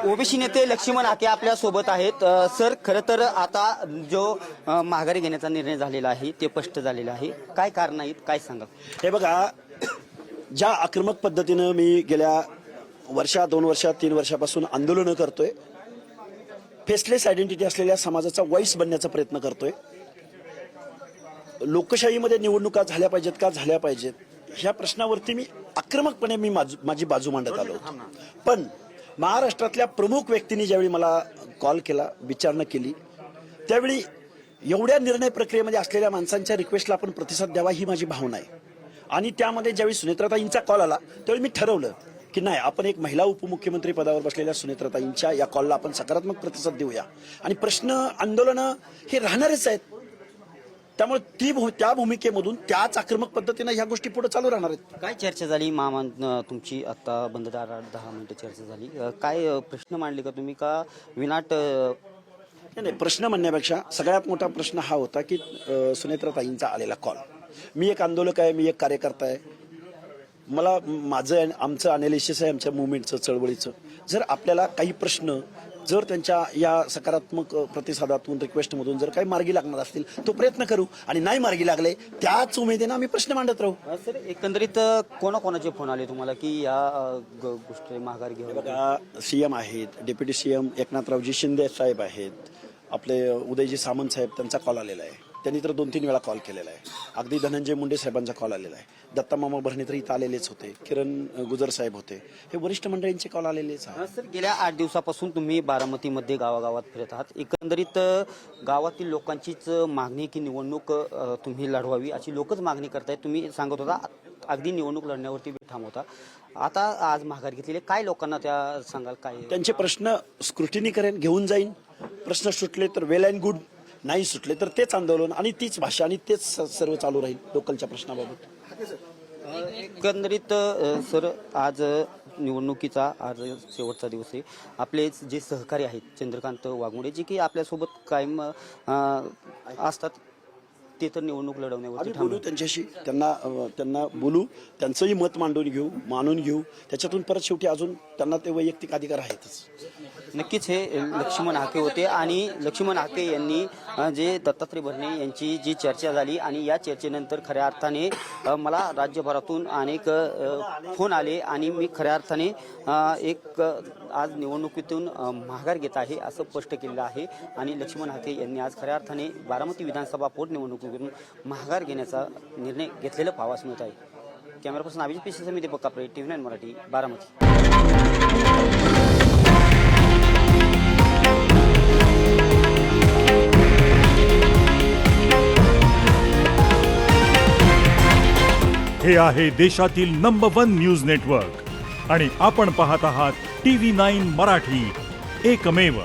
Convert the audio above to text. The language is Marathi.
ओबीसी नेते लक्ष्मण हाके आपल्या सोबत आहेत। सर, खरं तर आता जो माघारी घेण्याचा निर्णय झालेला आहे ते स्पष्ट झालेला आहे, काय कारण आहेत, काय सांगा? हे बघा, ज्या आक्रमक पद्धतीनं मी गेल्या वर्षा 2 वर्षा 3 वर्षापासून आंदोलनं करतोय, फेसलेस आयडेंटिटी असलेल्या समाजाचा वॉइस बनण्याचा प्रयत्न करतोय, लोकशाहीमध्ये निवडणुका झाल्या पाहिजेत का झाल्या पाहिजेत ह्या प्रश्नावरती मी आक्रमकपणे माझी बाजू मांडत आलो होतो। पण महाराष्ट्रातल्या प्रमुख व्यक्तींनी ज्यावेळी मला कॉल केला, विचारणा केली, त्यावेळी एवढ्या निर्णय प्रक्रियेमध्ये असलेल्या माणसांच्या रिक्वेस्टला आपण प्रतिसाद द्यावा ही माझी भावना आहे। आणि त्यामध्ये ज्यावेळी सुनेत्राताईंचा कॉल आला त्यावेळी मी ठरवलं की नाही, आपण एक महिला उपमुख्यमंत्री पदावर बसलेल्या सुनेत्राताईंच्या या कॉलला आपण सकारात्मक प्रतिसाद देऊया आणि प्रश्न आंदोलनं हे राहणारच आहेत। त्यामुळे त्या भूमिकेमधून त्याच आक्रमक पद्धतीने ह्या गोष्टी पुढे चालू राहणार आहेत। काय चर्चा झाली मामा तुमची? आता बंद दारात 10 मिनिटं चर्चा झाली, काय प्रश्न मांडले का तुम्ही का विनाट? नाही, प्रश्न म्हणण्यापेक्षा सगळ्यात मोठा प्रश्न हा होता की सुनेत्राताईंचा आलेला कॉल। मी एक आंदोलक आहे, मी एक कार्यकर्ता आहे, मला आमचं अनालिसिस आहे आमच्या मुवमेंटचं, चळवळीचं। जर आपल्याला काही प्रश्न जर त्यांच्या या सकारात्मक प्रतिसादातून, रिक्वेस्टमधून जर काही मार्गी लागणार असतील तो प्रयत्न करू, आणि नाही मार्गी लागले त्याच उमेदीनं आम्ही प्रश्न मांडत राहू। सर, एकंदरीत कोणाकोणाचे फोन आले तुम्हाला की या गोष्टी माघार घेऊ? बघा, सीएम आहेत, डेप्युटी सीएम एकनाथरावजी शिंदे साहेब आहेत, आपले उदयजी सामंत साहेब, त्यांचा कॉल आलेला आहे। त्यांनी तर 2-3 वेळा कॉल केलेला आहे। अगदी धनंजय मुंडे साहेबांचा कॉल आलेला आहे। दत्ता मामा भरणे तर इथं आलेलेच होते, किरण गुजर साहेब होते, हे वरिष्ठ मंडळींचे कॉल आलेलेच आहे। सर, गेल्या 8 दिवसापासून तुम्ही बारामतीमध्ये गावागावात फिरत आहात। एकंदरीत गावातील लोकांचीच मागणी की निवडणूक तुम्ही लढवावी अशी लोकच मागणी करतायत। तुम्ही सांगत होता अगदी निवडणूक लढण्यावरती ठाम होता, आता आज माघार घेतलेले, काय लोकांना त्या सांगाल? काय त्यांचे प्रश्न स्क्रुटिनी करेन, घेऊन जाईन। प्रश्न सुटले तर वेल अँड गुड, नाही सुटले तर तेच आंदोलन आणि तीच भाषा आणि तेच सर्व चालू राहील लोकलच्या प्रश्नाबाबत। एकंदरीत सर, आज निवडणुकीचा आज शेवटचा दिवस आहे। आपले जे सहकारी आहेत चंद्रकांत वाघमोडे, जे की आपल्यासोबत कायम असतात, ते तर निवडणूक लढवण्यावरती ठाम बोलू त्यांच्याशी, त्यांना बोलू, त्यांचंही मत मानून घेऊ। त्याच्यातून परत शेवटी अजून त्यांना ते वैयक्तिक अधिकार आहेतच। नक्कीच हे लक्ष्मण हाके होते आणि लक्ष्मण हाके यांनी जे दत्तात्रय भरणे यांची जी चर्चा झाली आणि या चर्चेनंतर खऱ्या अर्थाने मला राज्यभरातून अनेक फोन आले आणि मी खऱ्या अर्थाने एक आज निवडणुकीतून माघार घेत आहे असं स्पष्ट केलेलं आहे। आणि लक्ष्मण हाके यांनी आज खऱ्या अर्थाने बारामती विधानसभा पोटनिवडणुकीतून माघार घेण्याचा निर्णय घेतलेला पाहावयास मिळत आहे। कॅमेरा पर्सन अभिजित पिसे समिती बकाप्रे, TV9 मराठी, बारामती। हे आहे देशातील नंबर 1 न्यूज नेटवर्क आणि आपण पाहत आहात TV9 मराठी, एकमेव।